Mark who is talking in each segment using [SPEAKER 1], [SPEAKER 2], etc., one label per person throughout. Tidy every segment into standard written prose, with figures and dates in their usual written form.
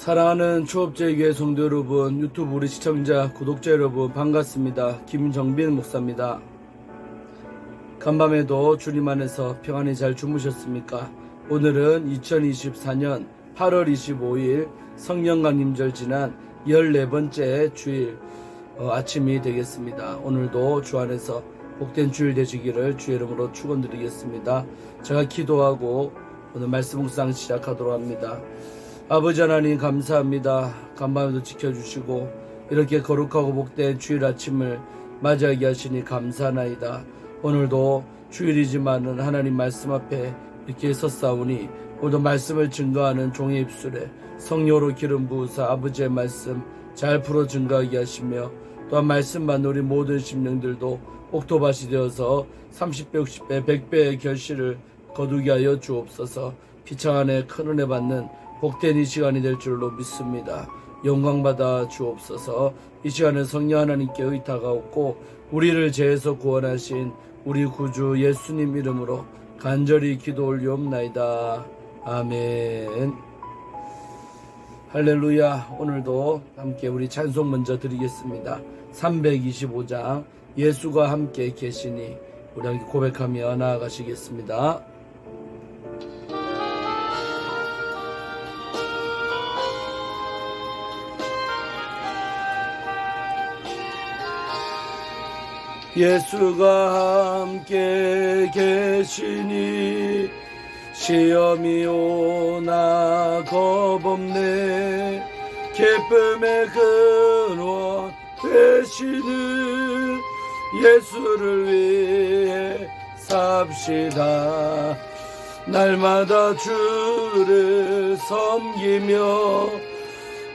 [SPEAKER 1] 사랑하는 초업제교회 성도 여러분, 유튜브 우리 시청자, 구독자 여러분 반갑습니다. 김정빈 목사입니다. 간밤에도 주님 안에서 평안히 잘 주무셨습니까? 오늘은 2024년 8월 25일 성령강림절 지난 14번째 주일 아침이 되겠습니다. 오늘도 주 안에서 복된 주일 되시기를 주의 이름으로 축원드리겠습니다. 제가 기도하고 오늘 말씀 묵상 시작하도록 합니다. 아버지 하나님 감사합니다. 간밤에도 지켜주시고 이렇게 거룩하고 복된 주일 아침을 맞이하게 하시니 감사하나이다. 오늘도 주일이지만은 하나님 말씀 앞에 이렇게 섰사오니 오늘도 말씀을 증거하는 종의 입술에 성령으로 기름 부으사 아버지의 말씀 잘 풀어 증거하게 하시며 또한 말씀만 우리 모든 심령들도 옥토밭이 되어서 30배, 60배, 100배의 결실을 거두게 하여 주옵소서. 피창 안에 큰 은혜 받는 복된 이 시간이 될 줄로 믿습니다. 영광받아 주옵소서. 이 시간에 성령 하나님께 의탁하옵고 우리를 죄에서 구원하신 우리 구주 예수님 이름으로 간절히 기도 올리옵나이다. 아멘. 할렐루야. 오늘도 함께 우리 찬송 먼저 드리겠습니다. 325장 예수가 함께 계시니 우리 함께 고백하며 나아가시겠습니다. 예수가 함께 계시니 시험이 오나 겁없네. 기쁨의 근원 되시는 예수를 위해 삽시다. 날마다 주를 섬기며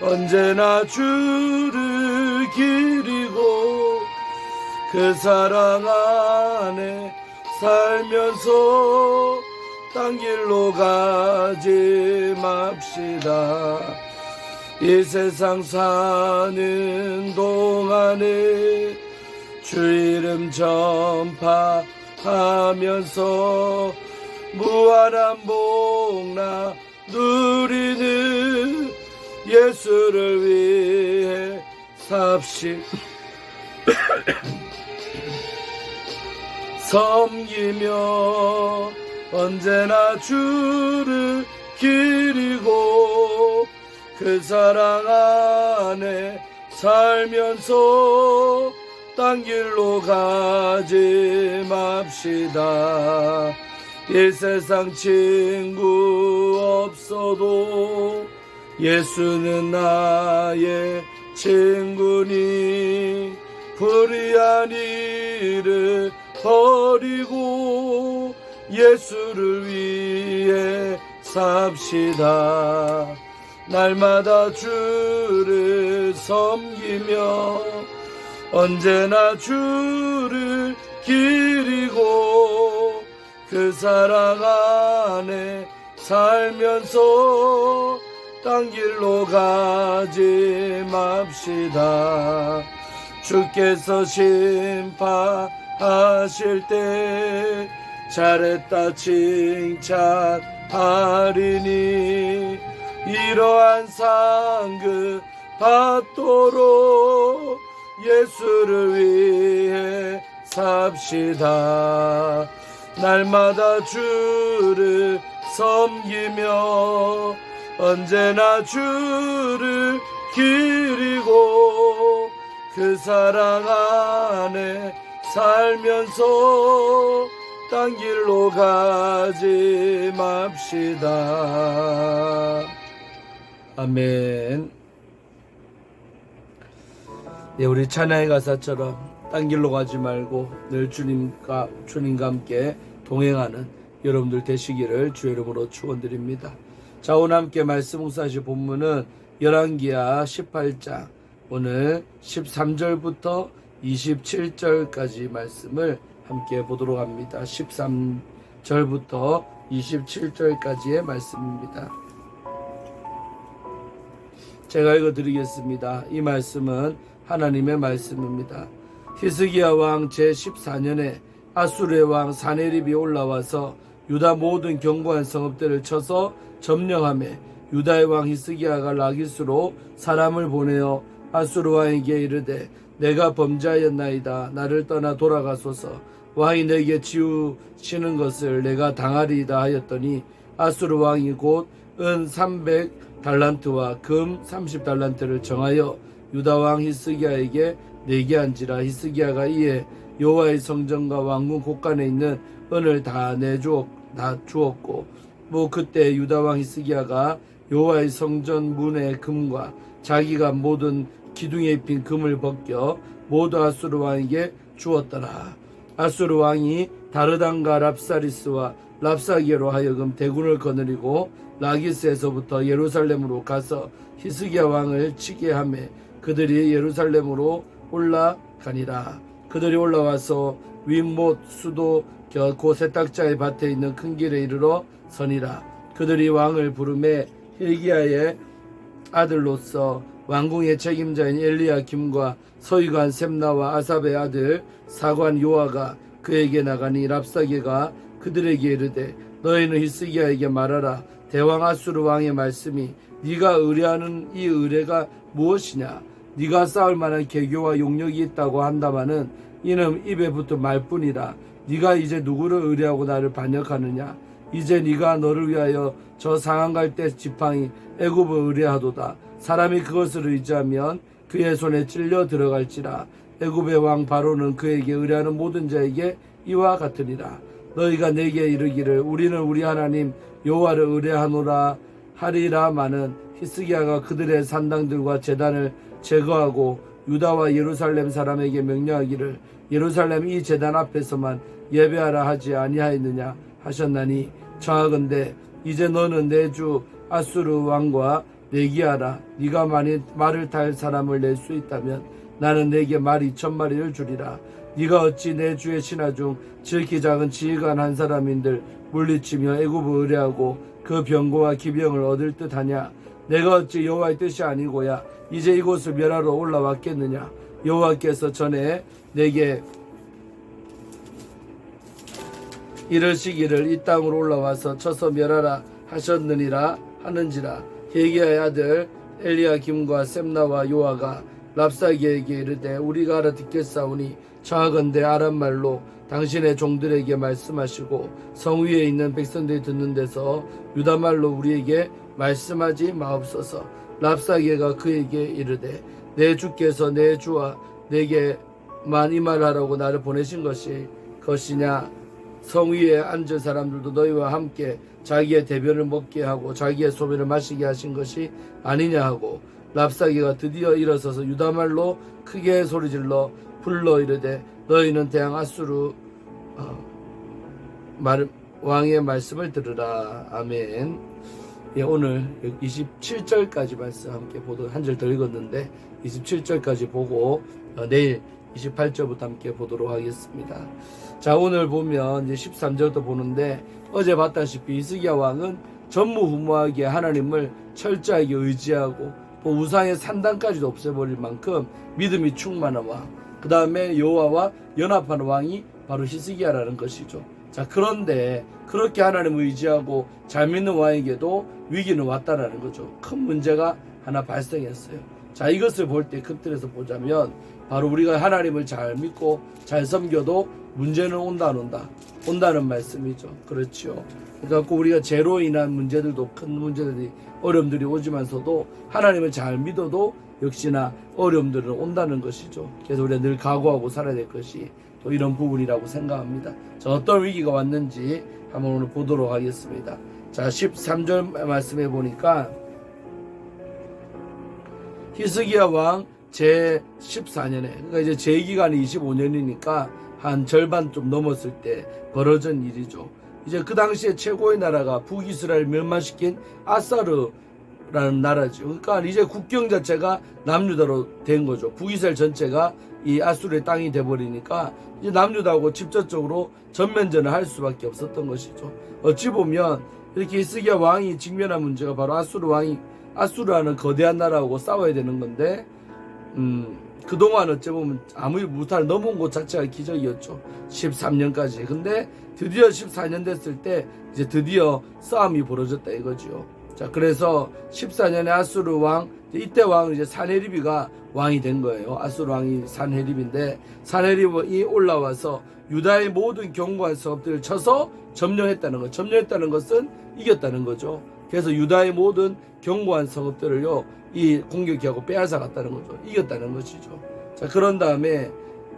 [SPEAKER 1] 언제나 주를 기리고 그 사랑 안에 살면서 딴 길로 가지 맙시다. 이 세상 사는 동안에 주 이름 전파하면서 무한한 복나 누리는 예수를 위해 삽시다. 섬기며 언제나 주를 기리고 그 사랑 안에 살면서 딴 길로 가지 맙시다. 이 세상 친구 없어도 예수는 나의 친구니 불의한 일을 버리고 예수를 위해 삽시다. 날마다 주를 섬기며 언제나 주를 기리고 그 사랑 안에 살면서 딴 길로 가지 맙시다. 주께서 심판하실 때 잘했다 칭찬하리니 이러한 상급 받도록 예수를 위해 삽시다. 날마다 주를 섬기며 언제나 주를 기리고 그 사랑 안에 살면서 딴 길로 가지 맙시다. 아멘. 네, 우리 찬양의 가사처럼 딴 길로 가지 말고 늘 주님과 함께 동행하는 여러분들 되시기를 주의 이름으로 축원드립니다. 자, 오늘 함께 말씀 묵상하실 본문은 열왕기하 18장 오늘 13절부터 27절까지 말씀을 함께 보도록 합니다. 13절부터 27절까지의 말씀입니다. 제가 읽어드리겠습니다. 이 말씀은 하나님의 말씀입니다. 히스기야 왕 제14년에 아수르의 왕 사네립이 올라와서 유다 모든 견고한 성읍들을 쳐서 점령하며 유다의 왕 히스기야가 라기스로 사람을 보내어 아수르 왕에게 이르되 내가 범죄하였나이다. 나를 떠나 돌아가소서. 왕이 내게 치우치는 것을 내가 당하리이다 하였더니 아수르 왕이 곧 은 300달란트와 금 30달란트를 정하여 유다 왕 히스기야에게 내게 한지라. 히스기야가 이에 여호와의 성전과 왕궁 곳간에 있는 은을 다 주었고 그때 유다 왕 히스기야가 여호와의 성전 문의 금과 자기가 모든 기둥에 입힌 금을 벗겨 모두 아수르 왕에게 주었더라. 아수르 왕이 다르단과 랍사리스와 랍사기로 하여금 대군을 거느리고 라기스에서부터 예루살렘으로 가서 히스기야 왕을 치게 하매 그들이 예루살렘으로 올라가니라. 그들이 올라와서 윗못 수도 곧 세탁자의 밭에 있는 큰 길에 이르러 서니라. 그들이 왕을 부르매 hil기야의 아들로서 왕궁의 책임자인 엘리야김과 서기관 셈나와 아삽의 아들 사관 요아가 그에게 나가니 랍사게가 그들에게 이르되 너희는 히스기야에게 말하라. 대왕 아수르 왕의 말씀이 네가 의뢰하는 이 의뢰가 무엇이냐. 네가 쌓을 만한 계교와 용력이 있다고 한다마는 이는 입에 붙은 말뿐이라. 네가 이제 누구를 의뢰하고 나를 반역하느냐. 이제 네가 너를 위하여 저 상한 갈대 지팡이 애굽을 의뢰하도다. 사람이 그것을 의지하면 그의 손에 찔려 들어갈지라. 애굽의 왕 바로는 그에게 의뢰하는 모든 자에게 이와 같으니라. 너희가 내게 이르기를 우리는 우리 하나님 여호와를 의뢰하노라 하리라마는 히스기야가 그들의 산당들과 제단을 제거하고 유다와 예루살렘 사람에게 명령하기를 예루살렘 이 제단 앞에서만 예배하라 하지 아니하였느냐 하셨나니 청하건대 이제 너는 내 주 아수르 왕과 내기하라. 네가 만일 말을 탈 사람을 낼 수 있다면 나는 내게 말 2,000마리를 주리라. 네가 어찌 내 주의 신하 중 지극히 작은 지휘관 한 사람인들 물리치며 애굽을 의뢰하고 그 병거와 기병을 얻을 듯하냐. 내가 어찌 여호와의 뜻이 아니고야 이제 이곳을 멸하러 올라왔겠느냐. 여호와께서 전에 내게 이르시기를 이 땅으로 올라와서 쳐서 멸하라 하셨느니라 하는지라. hil기야의 아들 엘리야김과 셈나와 요아가 랍사기에게 이르되 우리가 알아듣겠사오니 청하건대 아람 말로 당신의 종들에게 말씀하시고 성 위에 있는 백성들이 듣는 데서 유다 말로 우리에게 말씀하지 마옵소서. 랍사기가 그에게 이르되 내 주께서 내 주와 내게만 이 말하라고 나를 보내신 것이냐. 성 위에 앉은 사람들도 너희와 함께 자기의 대변을 먹게 하고 자기의 소변을 마시게 하신 것이 아니냐 하고 랍사기가 드디어 일어서서 유다말로 크게 소리질러 불러 이르되 너희는 대항 아수르 왕의 말씀을 들으라. 아멘. 예, 오늘 27절까지 말씀 함께 보도록 한 절 더 읽었는데 27절까지 보고 내일 28절부터 함께 보도록 하겠습니다. 자, 오늘 보면 이제 13절도 보는데 어제 봤다시피 히스기야 왕은 전무후무하게 하나님을 철저하게 의지하고 또 우상의 산당까지도 없애버릴 만큼 믿음이 충만한 왕, 그 다음에 여호와와 연합하는 왕이 바로 히스기야라는 것이죠. 자, 그런데 그렇게 하나님을 의지하고 잘 믿는 왕에게도 위기는 왔다라는 거죠. 큰 문제가 하나 발생했어요. 자, 이것을 볼 때 큰 틀에서 보자면 바로 우리가 하나님을 잘 믿고 잘 섬겨도 문제는 온다 안 온다? 온다는 말씀이죠. 그렇죠. 그러니까 우리가 죄로 인한 문제들도 큰 문제들이 어려움들이 오지만서도 하나님을 잘 믿어도 역시나 어려움들은 온다는 것이죠. 그래서 우리가 늘 각오하고 살아야 될 것이 또 이런 부분이라고 생각합니다. 자, 어떤 위기가 왔는지 한번 오늘 보도록 하겠습니다. 자, 13절 말씀해 보니까 히스기야 왕 제 14년에 그러니까 이제 제 기간이 25년이니까 한 절반 좀 넘었을 때 벌어진 일이죠. 이제 그 당시에 최고의 나라가 북이스라엘 멸망시킨 아사르라는 나라죠. 그러니까 이제 국경 자체가 남유다로 된 거죠. 북이스라엘 전체가 이 아수르의 땅이 돼버리니까 이제 남유다하고 직접적으로 전면전을 할 수밖에 없었던 것이죠. 어찌 보면 이렇게 히스기야 왕이 직면한 문제가 바로 아수르라는 거대한 나라하고 싸워야 되는 건데 그동안 어찌 보면 아무리 무탈 넘어온 것 자체가 기적이었죠. 13년까지. 근데 드디어 14년 됐을 때 이제 드디어 싸움이 벌어졌다 이거죠. 자, 그래서 14년에 아수르 왕, 이때 왕은 이제 산헤립이가 왕이 된 거예요. 아수르 왕이 산헤립인데, 산헤립이 올라와서 유다의 모든 견고한 성읍들을 쳐서 점령했다는 것. 점령했다는 것은 이겼다는 거죠. 그래서 유다의 모든 견고한 성읍들을요, 이 공격하고 빼앗아갔다는 거죠. 이겼다는 것이죠. 자, 그런 다음에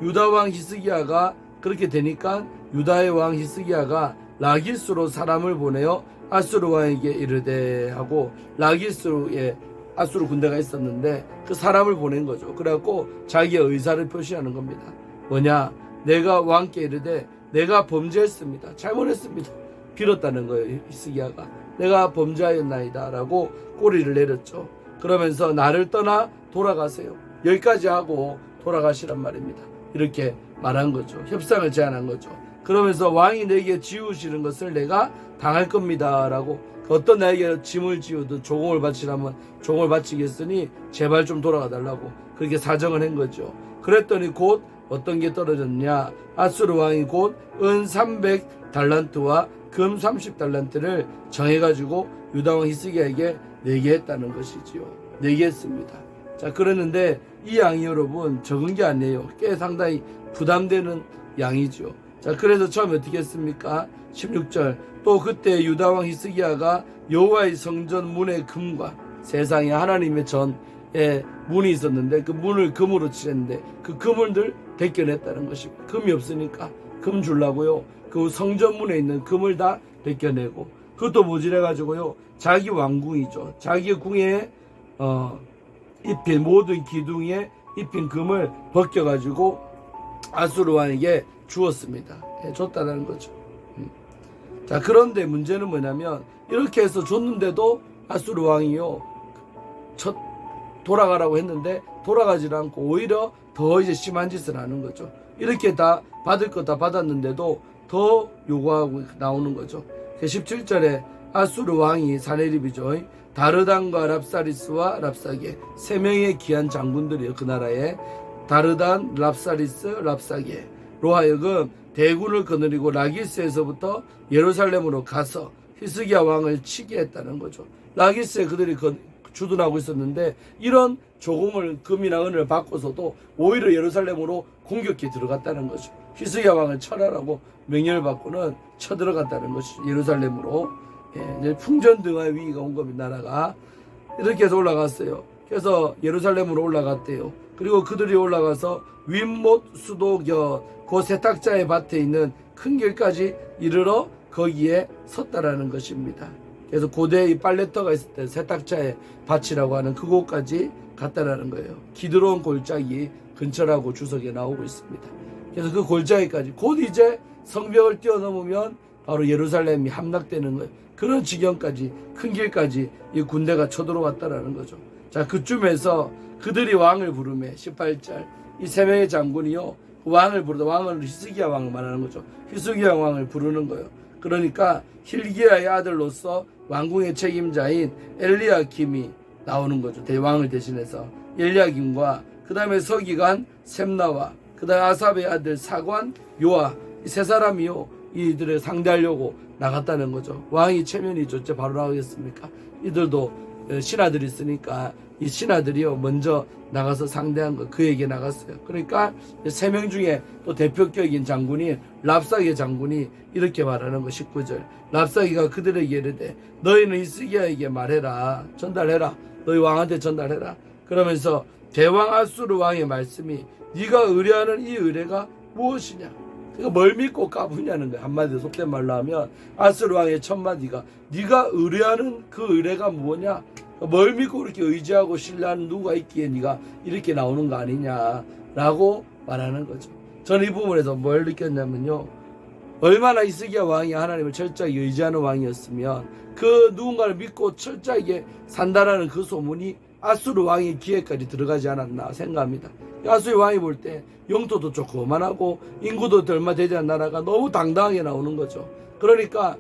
[SPEAKER 1] 유다 왕 히스기야가 그렇게 되니까 유다의 왕 히스기야가 라기스로 사람을 보내어 아수르 왕에게 이르되 하고, 라기스에 아수르 군대가 있었는데 그 사람을 보낸 거죠. 그래갖고 자기의 의사를 표시하는 겁니다. 뭐냐? 내가 왕께 이르되 내가 범죄했습니다. 잘못했습니다. 빌었다는 거예요. 히스기야가 내가 범죄하였나이다 라고 꼬리를 내렸죠. 그러면서 나를 떠나 돌아가세요. 여기까지 하고 돌아가시란 말입니다. 이렇게 말한 거죠. 협상을 제안한 거죠. 그러면서 왕이 내게 지우시는 것을 내가 당할 겁니다 라고, 어떤 나에게 짐을 지우든 조공을 바치라면 조공을 바치겠으니 제발 좀 돌아가 달라고 그렇게 사정을 한 거죠. 그랬더니 곧 어떤 게 떨어졌냐? 아수르 왕이 곧 은 300달란트와 금 30달란트를 정해가지고 유다 왕 히스기야에게 내게 했다는 것이지요. 내게 했습니다. 자, 그러는데 이 양이 여러분 적은 게 아니에요. 꽤 상당히 부담되는 양이죠. 자, 그래서 처음에 어떻게 했습니까? 16절, 또 그때 유다 왕 히스기야가 여호와의 성전 문의 금과, 세상에 하나님의 전에 문이 있었는데 그 문을 금으로 칠했는데 그 금을 벗겨냈다는 것입니다. 금이 없으니까 금 주려고요, 그 성전 문에 있는 금을 다 벗겨내고, 그것도 모질해가지고요, 자기 왕궁이죠, 자기 궁에 입힌 모든 기둥에 입힌 금을 벗겨가지고 아수르 왕에게 주었습니다. 줬다는 거죠. 자, 그런데 문제는 뭐냐면 이렇게 해서 줬는데도 아수르 왕이요, 돌아가라고 했는데 돌아가지 않고 오히려 더 이제 심한 짓을 하는 거죠. 이렇게 다 받을 거 다 받았는데도 더 요구하고 나오는 거죠. 17절에 아수르 왕이 사네립이죠, 다르단과 랍사리스와 랍사게, 세 명의 귀한 장군들이요, 그 나라에 다르단, 랍사리스, 랍사게로 하여금 대군을 거느리고 라기스에서부터 예루살렘으로 가서 히스기야 왕을 치게 했다는 거죠. 라기스에 그들이 주둔하고 있었는데 이런 조공을, 금이나 은을 받고서도 오히려 예루살렘으로 공격해 들어갔다는 거죠. 히스기야 왕을 철하라고 명령을 받고는 쳐들어갔다는 것이죠. 예루살렘으로. 이제 풍전등화의 위기가 온 겁니다. 나라가 이렇게 해서 올라갔어요. 그래서 예루살렘으로 올라갔대요. 그리고 그들이 올라가서 윗못 수도곁 그 세탁자의 밭에 있는 큰 길까지 이르러 거기에 섰다라는 것입니다. 그래서 고대 이 빨래터가 있을 때 세탁자의 밭이라고 하는 그곳까지 갔다라는 거예요. 기드론 골짜기 근처라고 주석에 나오고 있습니다. 그래서 그 골짜기까지, 곧 이제 성벽을 뛰어넘으면 바로 예루살렘이 함락되는 거예요. 그런 지경까지, 큰 길까지 이 군대가 쳐들어왔다라는 거죠. 자, 그쯤에서 그들이 왕을 부르매, 18절, 이 세 명의 장군이요, 왕을 부르다, 왕은 히스기야 왕을 말하는 거죠. 히스기야 왕을 부르는 거예요. 그러니까 힐기야의 아들로서 왕궁의 책임자인 엘리야김이 나오는 거죠. 대왕을 대신해서 엘리야김과 그 다음에 서기관 셈나와 그 다음에 아삽의 아들 사관 요아, 이 세 사람이요, 이들을 상대하려고 나갔다는 거죠. 왕이 체면이죠. 어째 바로 나가겠습니까? 이들도 신하들이 있으니까 이 신하들이요 먼저 나가서 상대한 거, 그에게 나갔어요. 그러니까 세 명 중에 또 대표격인 장군이 랍사게 장군이 이렇게 말하는 거, 19절, 랍사기가 그들에게 이르되 너희는 히스기야에게 말해라, 전달해라, 너희 왕한테 전달해라. 그러면서 대왕 아수르 왕의 말씀이 네가 의뢰하는 이 의뢰가 무엇이냐, 그러니까 뭘 믿고 까부냐는 거야. 한마디로 속된 말로 하면 아수르 왕의 첫 마디가 네가 의뢰하는 그 의뢰가 뭐냐, 뭘 믿고 그렇게 의지하고 신뢰하는 누가 있기에 네가 이렇게 나오는 거 아니냐라고 말하는 거죠. 저는 이 부분에서 뭘 느꼈냐면요, 얼마나 히스기야 왕이 하나님을 철저하게 의지하는 왕이었으면 그 누군가를 믿고 철저하게 산다라는 그 소문이 아수르 왕의 귀에까지 들어가지 않았나 생각합니다. 아수르 왕이 볼 때 영토도 조그만하고 인구도 얼마 되지 않은 나라가 너무 당당하게 나오는 거죠. 그러니까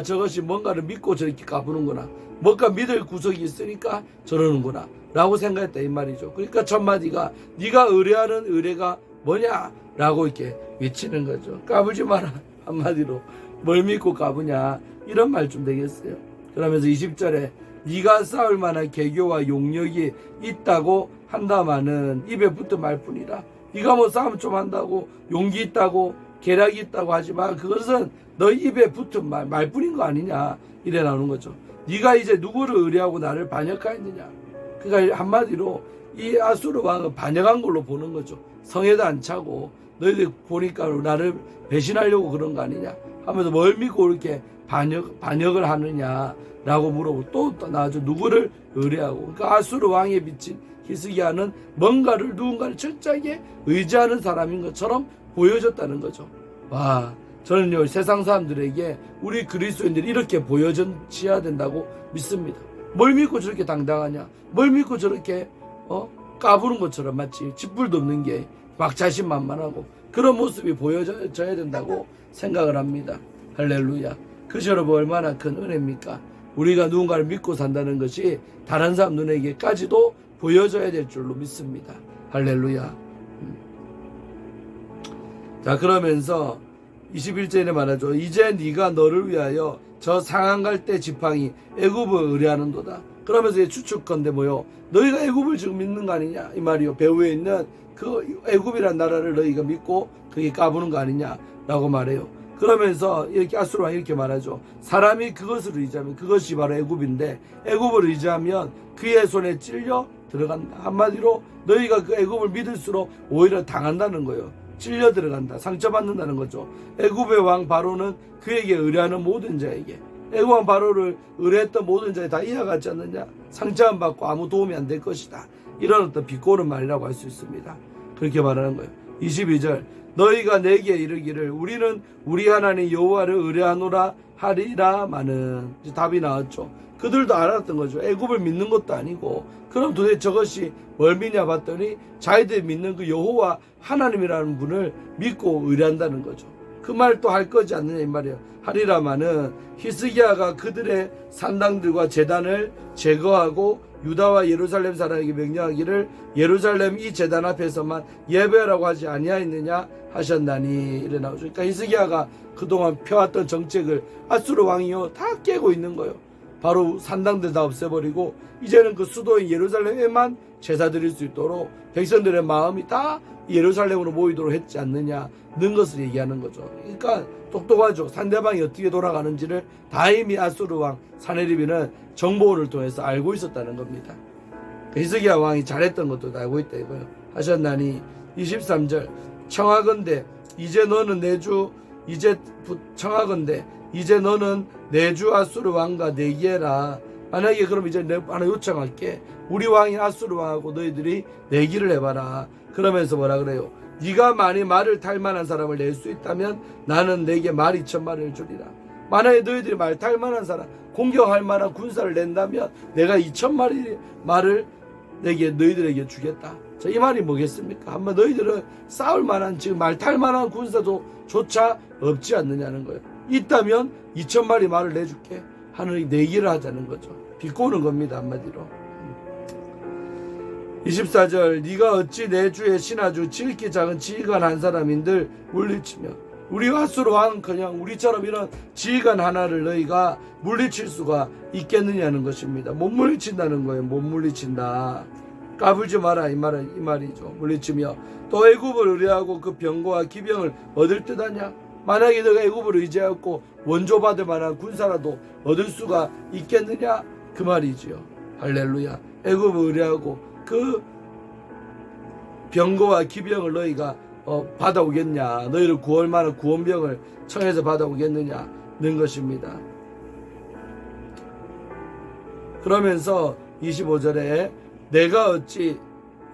[SPEAKER 1] 저것이 뭔가를 믿고 저렇게 까부는구나, 뭔가 믿을 구석이 있으니까 저러는구나 라고 생각했다 이 말이죠. 그러니까 첫 마디가 네가 의뢰하는 의뢰가 뭐냐 라고 이렇게 외치는 거죠. 까불지 마라, 한마디로 뭘 믿고 까부냐, 이런 말 좀 되겠어요. 그러면서 20절에 네가 싸울 만한 계교와 용력이 있다고 한다마는 입에 붙은 말뿐이라. 네가 뭐 싸움 좀 한다고 용기 있다고 계략이 있다고 하지만 그것은 너 입에 붙은 말뿐인 거 아니냐 이래 나오는 거죠. 네가 이제 누구를 의뢰하고 나를 반역하였느냐. 그러니까 한마디로 이 아수르 왕은 반역한 걸로 보는 거죠. 성에도 안 차고 너희들 보니까 나를 배신하려고 그런 거 아니냐 하면서 뭘 믿고 이렇게 반역을 하느냐라고 물어보고 또 나아져 누구를 의뢰하고. 그러니까 아수르 왕에 비친 히스기야는 누군가를 철저하게 의지하는 사람인 것처럼 보여졌다는 거죠. 와, 저는요 세상 사람들에게 우리 그리스도인들이 이렇게 보여져야 된다고 믿습니다. 뭘 믿고 저렇게 당당하냐, 뭘 믿고 저렇게 까부는 것처럼 마치 짓불도 없는 게 막 자신만만하고 그런 모습이 보여져야 된다고 생각을 합니다. 할렐루야. 그저 여러분 얼마나 큰 은혜입니까? 우리가 누군가를 믿고 산다는 것이 다른 사람 눈에게까지도 보여져야 될 줄로 믿습니다. 할렐루야. 자, 그러면서 21절에 말하죠. 이제 네가 너를 위하여 저 상한 갈 때 지팡이 애굽을 의뢰하는도다. 그러면서 추측건데 뭐요? 너희가 애굽을 지금 믿는 거 아니냐 이 말이요. 배후에 있는 그 애굽이란 나라를 너희가 믿고 그게 까부는 거 아니냐라고 말해요. 그러면서 이렇게 아수르 왕이 이렇게 말하죠. 사람이 그것을 의지하면 그것이 바로 애굽인데 애굽을 의지하면 그의 손에 찔려 들어간다. 한마디로 너희가 그 애굽을 믿을수록 오히려 당한다는 거예요. 찔려 들어간다. 상처받는다는 거죠. 애굽의 왕 바로는 그에게 의뢰하는 모든 자에게, 애굽 왕 바로를 의뢰했던 모든 자에 다 이와 같지 않느냐. 상처 안 받고 아무 도움이 안 될 것이다. 이런 어떤 비꼬는 말이라고 할 수 있습니다. 그렇게 말하는 거예요. 22절 너희가 내게 이르기를 우리는 우리 하나님 여호와를 의뢰하노라 하리라마는. 이제 답이 나왔죠. 그들도 알았던 거죠. 애굽을 믿는 것도 아니고 그럼 도대체 저것이 뭘 믿냐 봤더니 자기들이 믿는 그 여호와 하나님이라는 분을 믿고 의뢰한다는 거죠. 그 말 또 할 거지 않느냐 이 말이에요. 하리라마는 히스기야가 그들의 산당들과 제단을 제거하고 유다와 예루살렘 사람에게 명령하기를 예루살렘 이 제단 앞에서만 예배하라고 하지 아니하였느냐 하셨나니 이래 나오죠. 그러니까 히스기야가 그동안 펴왔던 정책을 아수르 왕이요 다 깨고 있는 거예요. 바로 산당들 다 없애버리고 이제는 그 수도인 예루살렘에만 제사 드릴 수 있도록 백성들의 마음이 다 예루살렘으로 모이도록 했지 않느냐는 것을 얘기하는 거죠. 그러니까 똑똑하죠. 상대방이 어떻게 돌아가는지를 다 이미 아수르 왕 사네리비는 정보원을 통해서 알고 있었다는 겁니다. 히스기야 왕이 잘했던 것도 알고 있다 이거예요. 하셨나니 23절 청하건대 이제 너는 내 주 아수르 왕과 내기해라. 만약에 그럼 이제 내가 하나 요청할게. 우리 왕인 아수르 왕하고 너희들이 내기를 해봐라. 그러면서 뭐라 그래요? 네가 만일 말을 탈 만한 사람을 낼 수 있다면 나는 내게 말 2,000마리를 주리라. 만약에 너희들이 말 탈 만한 사람, 공격할 만한 군사를 낸다면 내가 2,000마리 말을 너희들에게 주겠다. 자, 이 말이 뭐겠습니까? 한번 너희들은 싸울 만한 지금 말 탈 만한 군사도 조차 없지 않느냐는 거예요. 있다면 2,000마리 말을 내줄게 하는 내기를 하자는 거죠. 비꼬는 겁니다. 한마디로. 24절 네가 어찌 내 주의 신하주 지극히 작은 지휘관 한 사람인들 물리치며. 우리 아수르 왕은 그냥 우리처럼 이런 지휘관 하나를 너희가 물리칠 수가 있겠느냐는 것입니다. 못 물리친다는 거예요. 못 물리친다. 까불지 마라 이 말이죠. 물리치며 또 애굽을 의뢰하고 그 병거와 기병을 얻을 듯 하냐. 만약에 너가 애굽을 의지하고 원조받을 만한 군사라도 얻을 수가 있겠느냐 그 말이지요. 할렐루야. 애굽을 의뢰하고 그 병거와 기병을 너희가 받아오겠냐. 너희를 구할 만한 구원병을 청해서 받아오겠느냐는 것입니다. 그러면서 25절에 내가 어찌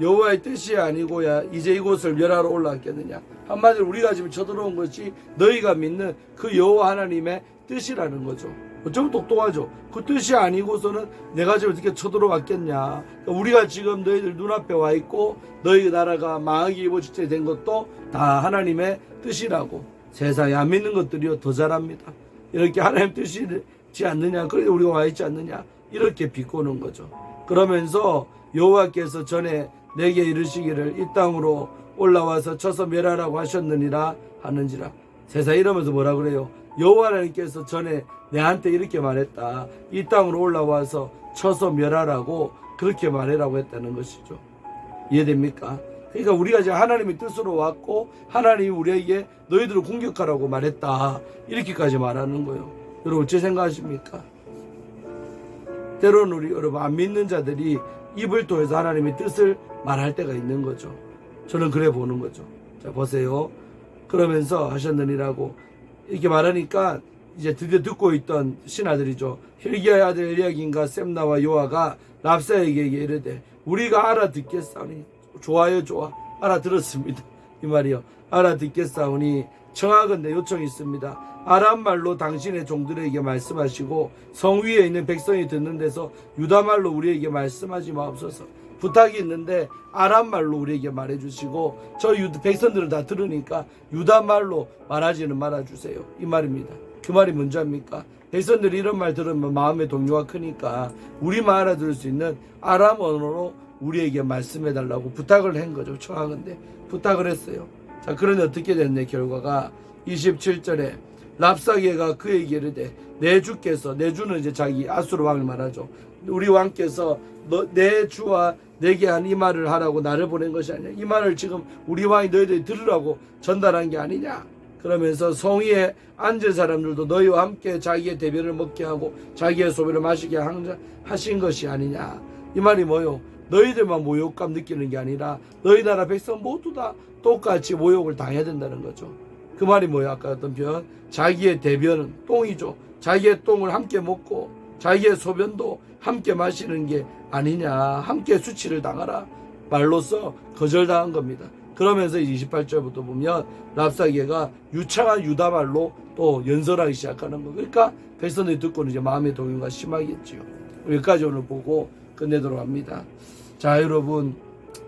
[SPEAKER 1] 여호와의 뜻이 아니고야 이제 이곳을 멸하러 올라왔겠느냐. 한마디로 우리가 지금 쳐들어온 것이 너희가 믿는 그 여호와 하나님의 뜻이라는 거죠. 좀 똑똑하죠. 그 뜻이 아니고서는 내가 지금 어떻게 쳐들어왔겠냐. 그러니까 우리가 지금 너희들 눈앞에 와 있고 너희 나라가 망하기 일보 직전이 된 것도 다 하나님의 뜻이라고. 세상에 안 믿는 것들이요 더 잘합니다. 이렇게 하나님 뜻이지 않느냐. 그래도 우리가 와 있지 않느냐. 이렇게 비꼬는 거죠. 그러면서 여호와께서 전에 내게 이르시기를 이 땅으로 올라와서 쳐서 멸하라고 하셨느니라 하는지라. 세상 이러면서 뭐라 그래요? 여호와 하나님께서 전에 내한테 이렇게 말했다. 이 땅으로 올라와서 쳐서 멸하라고 그렇게 말해라고 했다는 것이죠. 이해됩니까? 그러니까 우리가 지금 하나님의 뜻으로 왔고 하나님이 우리에게 너희들을 공격하라고 말했다. 이렇게까지 말하는 거예요. 여러분 어찌 생각하십니까? 때로는 우리 여러분 안 믿는 자들이 입을 통해서 하나님의 뜻을 말할 때가 있는 거죠. 저는 그래 보는 거죠. 자 보세요. 그러면서 하셨느니라고 이렇게 말하니까 이제 드디어 듣고 있던 신하들이죠. 힐기야의 아들 엘리야김과 셈나와 요아가 랍사에게 이르되 우리가 알아듣겠사오니 좋아요 좋아 알아들었습니다. 이 말이요. 알아듣겠사오니 청하건대 요청이 있습니다. 아람말로 당신의 종들에게 말씀하시고 성 위에 있는 백성이 듣는 데서 유다말로 우리에게 말씀하지 마옵소서. 부탁이 있는데 아람말로 우리에게 말해주시고 저 백성들은 다 들으니까 유다말로 말하지는 말아주세요. 이 말입니다. 그 말이 뭔지 압니까? 백성들이 이런 말 들으면 마음의 동요가 크니까 우리만 알아들을 수 있는 아람 언어로 우리에게 말씀해달라고 부탁을 한 거죠. 청하건대 부탁을 했어요. 자 그런데 어떻게 됐네. 결과가 27절에 랍사게가 그에게 이르되 내 주께서, 내 주는 이제 자기 아수르 왕을 말하죠. 우리 왕께서 내 주와 내게 한 이 말을 하라고 나를 보낸 것이 아니냐. 이 말을 지금 우리 왕이 너희들이 들으라고 전달한 게 아니냐. 그러면서 성 위에 앉은 사람들도 너희와 함께 자기의 대변을 먹게 하고 자기의 소변을 마시게 하신 것이 아니냐. 이 말이 뭐요? 너희들만 모욕감 느끼는 게 아니라 너희 나라 백성 모두 다 똑같이 모욕을 당해야 된다는 거죠. 그 말이 뭐예요? 아까 어떤 표현? 자기의 대변은 똥이죠. 자기의 똥을 함께 먹고 자기의 소변도 함께 마시는 게 아니냐. 함께 수치를 당하라. 말로써 거절당한 겁니다. 그러면서 28절부터 보면 랍사게가 유창한 유다말로 또 연설하기 시작하는 거. 그러니까 백성들이 듣고는 이제 마음의 동요가 심하겠지요. 여기까지 오늘 보고 끝내도록 합니다. 자 여러분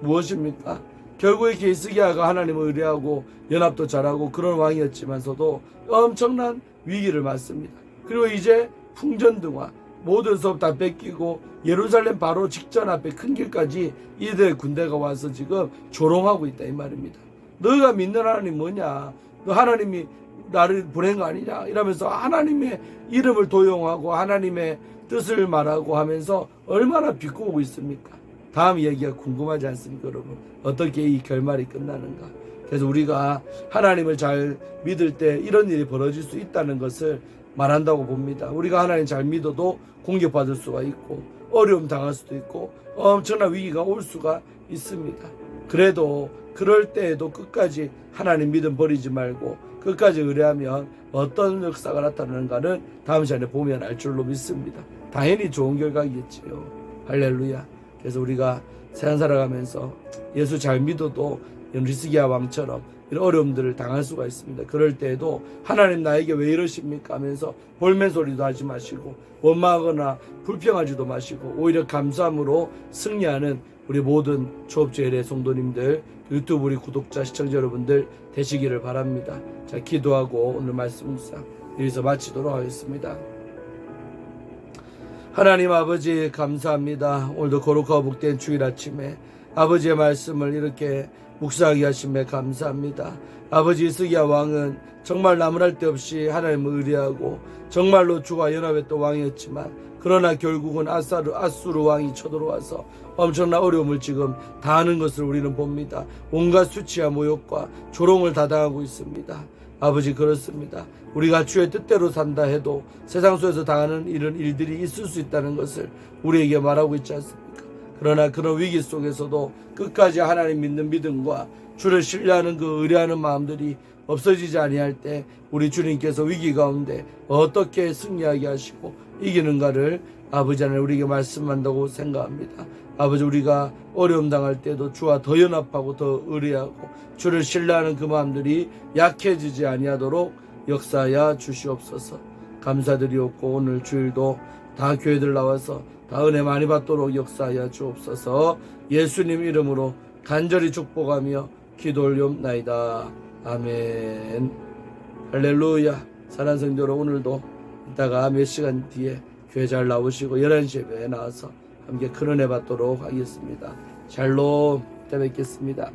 [SPEAKER 1] 무엇입니까? 결국에 히스기야가 하나님을 의뢰하고 연합도 잘하고 그런 왕이었지만서도 엄청난 위기를 맞습니다. 그리고 이제 풍전등화 모든 섭 다 뺏기고 예루살렘 바로 직전 앞에 큰 길까지 이들의 군대가 와서 지금 조롱하고 있다 이 말입니다. 너가 믿는 하나님 뭐냐? 너 하나님이 나를 보낸 거 아니냐? 이러면서 하나님의 이름을 도용하고 하나님의 뜻을 말하고 하면서 얼마나 비꼬고 있습니까? 다음 이야기가 궁금하지 않습니까 여러분? 어떻게 이 결말이 끝나는가? 그래서 우리가 하나님을 잘 믿을 때 이런 일이 벌어질 수 있다는 것을 말한다고 봅니다. 우리가 하나님 잘 믿어도 공격받을 수가 있고 어려움 당할 수도 있고 엄청난 위기가 올 수가 있습니다. 그래도 그럴 때에도 끝까지 하나님 믿음 버리지 말고 끝까지 의뢰하면 어떤 역사가 나타나는가는 다음 시간에 보면 알 줄로 믿습니다. 당연히 좋은 결과겠지요. 할렐루야. 그래서 우리가 세상 살아가면서 예수 잘 믿어도 히스기야 왕처럼 이런 어려움들을 당할 수가 있습니다. 그럴 때에도 하나님 나에게 왜 이러십니까 하면서 볼멘소리도 하지 마시고 원망하거나 불평하지도 마시고 오히려 감사함으로 승리하는 우리 모든 초업주일의 성도님들, 유튜브 우리 구독자 시청자 여러분들 되시기를 바랍니다. 자 기도하고 오늘 말씀 묵상 여기서 마치도록 하겠습니다. 하나님 아버지 감사합니다. 오늘도 거룩하고 복된 주일 아침에 아버지의 말씀을 이렇게 묵상하게 하심에 감사합니다. 아버지 히스기야 왕은 정말 나무랄 데 없이 하나님을 의뢰하고 정말로 주와 연합했던 왕이었지만 그러나 결국은 아수르 왕이 쳐들어와서 엄청난 어려움을 지금 당하는 것을 우리는 봅니다. 온갖 수치와 모욕과 조롱을 다 당하고 있습니다. 아버지 그렇습니다. 우리가 주의 뜻대로 산다 해도 세상 속에서 당하는 이런 일들이 있을 수 있다는 것을 우리에게 말하고 있지 않습니까? 그러나 그런 위기 속에서도 끝까지 하나님 믿는 믿음과 주를 신뢰하는 그 의뢰하는 마음들이 없어지지 아니할 때 우리 주님께서 위기 가운데 어떻게 승리하게 하시고 이기는가를 아버지 하나님 우리에게 말씀한다고 생각합니다. 아버지 우리가 어려움 당할 때도 주와 더 연합하고 더 의뢰하고 주를 신뢰하는 그 마음들이 약해지지 아니하도록 역사하여 주시옵소서. 감사드리옵고 오늘 주일도 다 교회들 나와서 다 은혜 많이 받도록 역사하여 주옵소서. 예수님 이름으로 간절히 축복하며 기도 올리옵나이다. 아멘. 할렐루야. 사랑하는 성도 여러분 오늘도 이따가 몇 시간 뒤에 교회 잘 나오시고 11시 예배에 나와서 함께 큰 은혜 받도록 하겠습니다. 샬롬. 이따 뵙겠습니다.